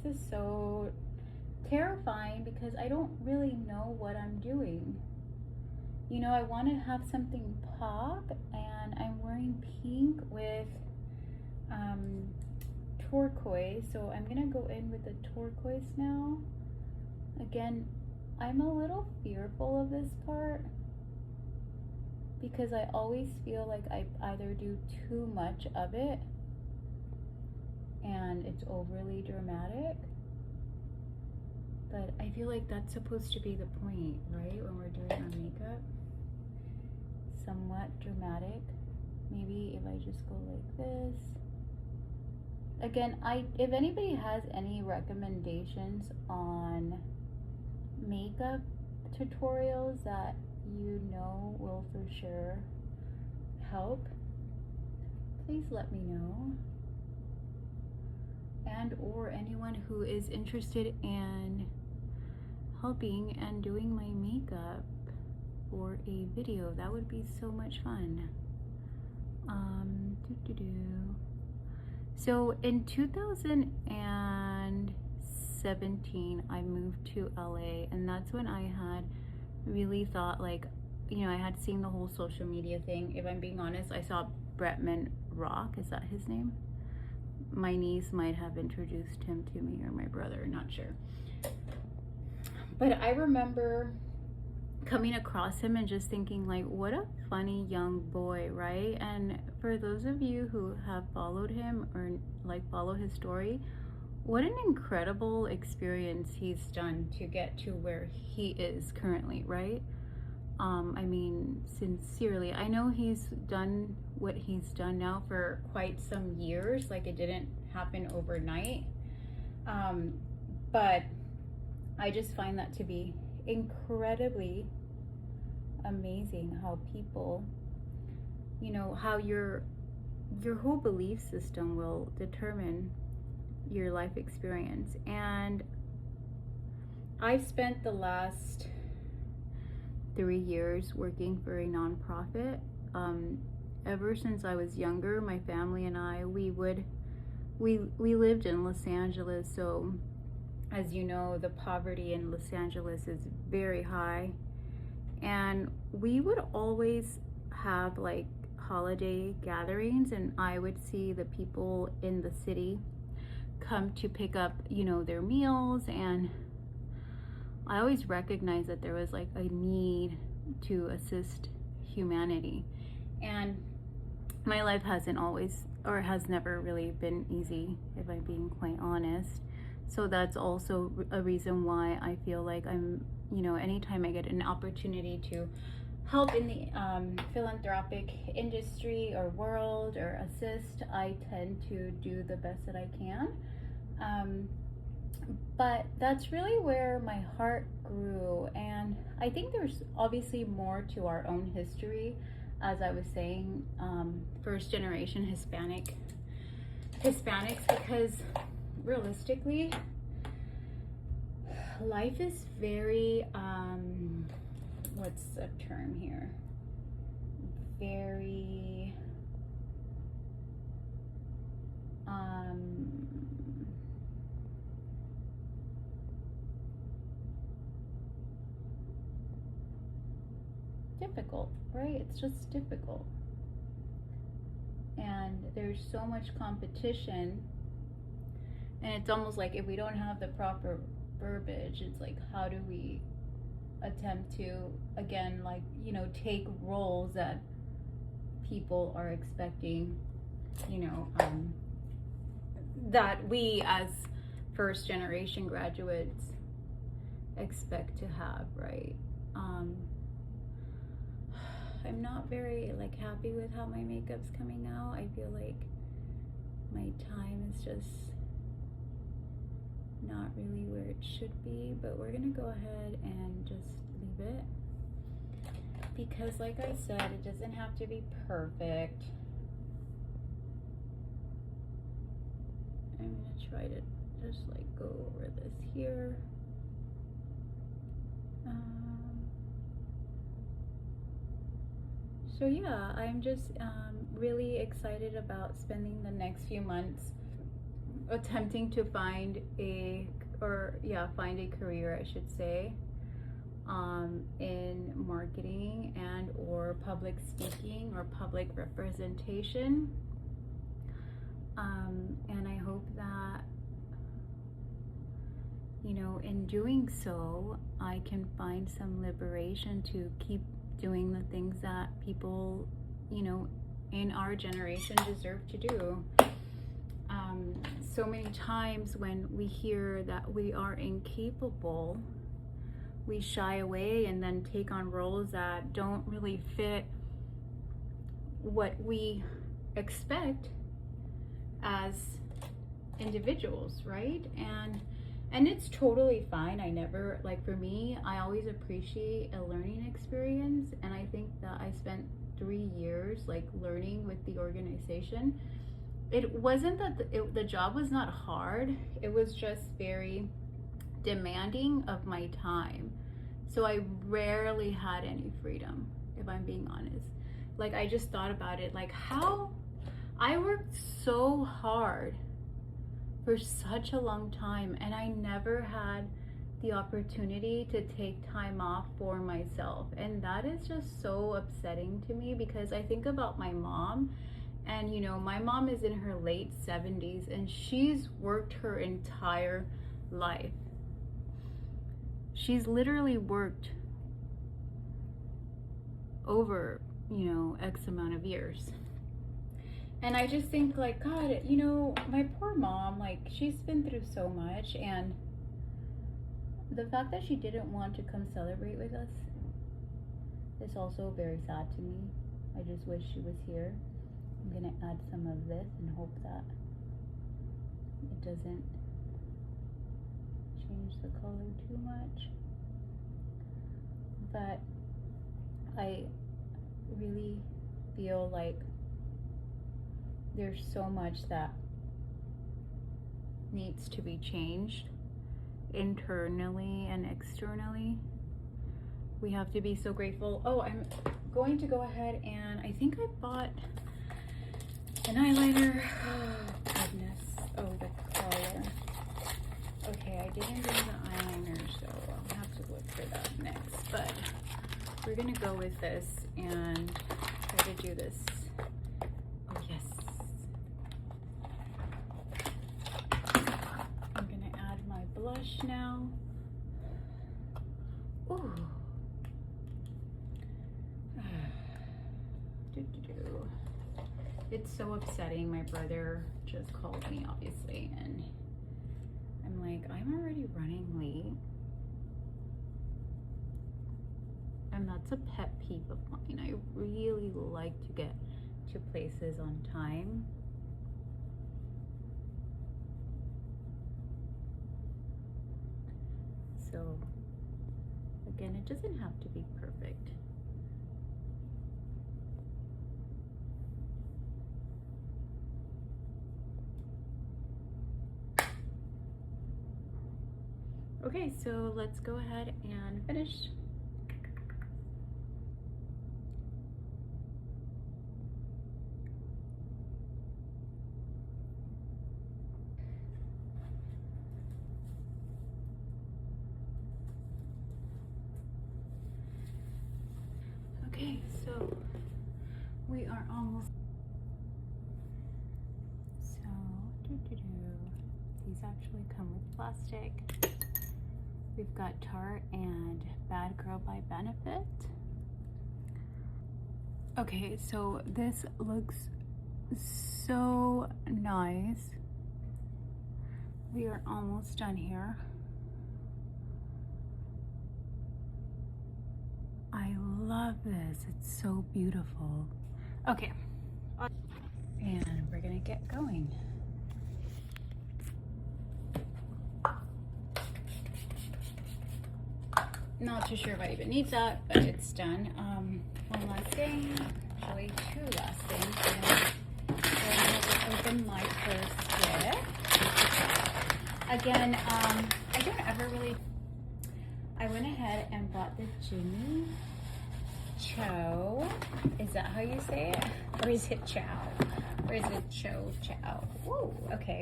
this is so terrifying because I don't really know what I'm doing. You know, I want to have something pop, and I'm wearing pink with turquoise, so I'm gonna go in with the turquoise now. Again, I'm a little fearful of this part because I always feel like I either do too much of it and it's overly dramatic, but I feel like that's supposed to be the point, right? When we're doing our makeup, somewhat dramatic. Maybe if I just go like this. Again, if anybody has any recommendations on makeup tutorials that you know will for sure help, please let me know. And or anyone who is interested in helping and doing my makeup for a video, that would be so much fun. So in 2017 I moved to LA, and that's when I had really thought, like, you know, I had seen the whole social media thing. If I'm being honest, I saw Bretman Rock, is that his name? My niece might have introduced him to me, or my brother, not sure. But I remember coming across him and just thinking, like, what a funny young boy, right? And for those of you who have followed him or like follow his story, what an incredible experience he's done to get to where he is currently, right? I mean, sincerely, I know he's done what he's done now for quite some years, like it didn't happen overnight. But I just find that to be incredibly amazing, how people, you know, how your whole belief system will determine your life experience. And I've spent the last 3 years working for a nonprofit. Ever since I was younger, my family and I, we lived in Los Angeles, so as you know, the poverty in Los Angeles is very high, and we would always have like holiday gatherings, and I would see the people in the city come to pick up, you know, their meals, and I always recognized that there was like a need to assist humanity. And my life hasn't always, or has never really been easy, if I'm being quite honest. So that's also a reason why I feel like I'm, you know, anytime I get an opportunity to help in the philanthropic industry or world or assist, I tend to do the best that I can. But that's really where my heart grew, and I think there's obviously more to our own history. As I was saying, first generation Hispanics, because realistically, life is very what's the term here, very difficult, right? It's just difficult, and there's so much competition, and it's almost like if we don't have the proper verbiage, it's like, how do we attempt to, again, like, you know, take roles that people are expecting, you know, that we as first generation graduates expect to have, right? I'm not very like happy with how my makeup's coming out. I feel like my time is just not really where it should be, but we're gonna go ahead and just leave it, because like I said, it doesn't have to be perfect. I'm gonna try to just like go over this here. So yeah, I'm just really excited about spending the next few months attempting to find a, find a career, I should say, in marketing and or public speaking or public representation. And I hope that, you know, in doing so, I can find some liberation to keep doing the things that people, you know, in our generation deserve to do. So many times when we hear that we are incapable, we shy away and then take on roles that don't really fit what we expect as individuals, right? And it's totally fine. I never, like, for me, I always appreciate a learning experience, and I think that I spent 3 years like learning with the organization. It wasn't that the job was not hard, it was just very demanding of my time. So I rarely had any freedom, if I'm being honest. Like, I just thought about it, like, how I worked so hard for such a long time, and I never had the opportunity to take time off for myself. And that is just so upsetting to me, because I think about my mom, and you know, my mom is in her late 70s and she's worked her entire life. She's literally worked over, you know, X amount of years. And I just think, like, God, you know, my poor mom, like, she's been through so much, and the fact that she didn't want to come celebrate with us is also very sad to me. I just wish she was here. I'm gonna add some of this and hope that it doesn't change the color too much. But I really feel like there's so much that needs to be changed internally and externally. We have to be so grateful. Oh, I'm going to go ahead and I think I bought an eyeliner. Oh, goodness. Oh, the color. Okay, I didn't bring the eyeliner, so I'll have to look for that next. But we're gonna go with this and try to do this. Oh, yes. I'm gonna add my blush now. Ooh. It's so upsetting. My brother just called me, obviously, and I'm like, I'm already running late. And that's a pet peeve of mine. I really like to get to places on time. So, again, it doesn't have to be perfect. Okay, so let's go ahead and finish. Okay, so we are almost. So, these actually come with plastic. We've got Tarte and Bad Girl by Benefit. Okay, so this looks so nice. We are almost done here. I love this. It's so beautiful. Okay, and we're gonna get going. Not too sure if I even need that, but it's done. One last thing, actually 2 last things. I'm gonna open my first gift. Again, I don't ever really. I went ahead and bought the Jimmy Choo. Is that how you say it? Or is it Chow? Or is it Chow? Woo, okay.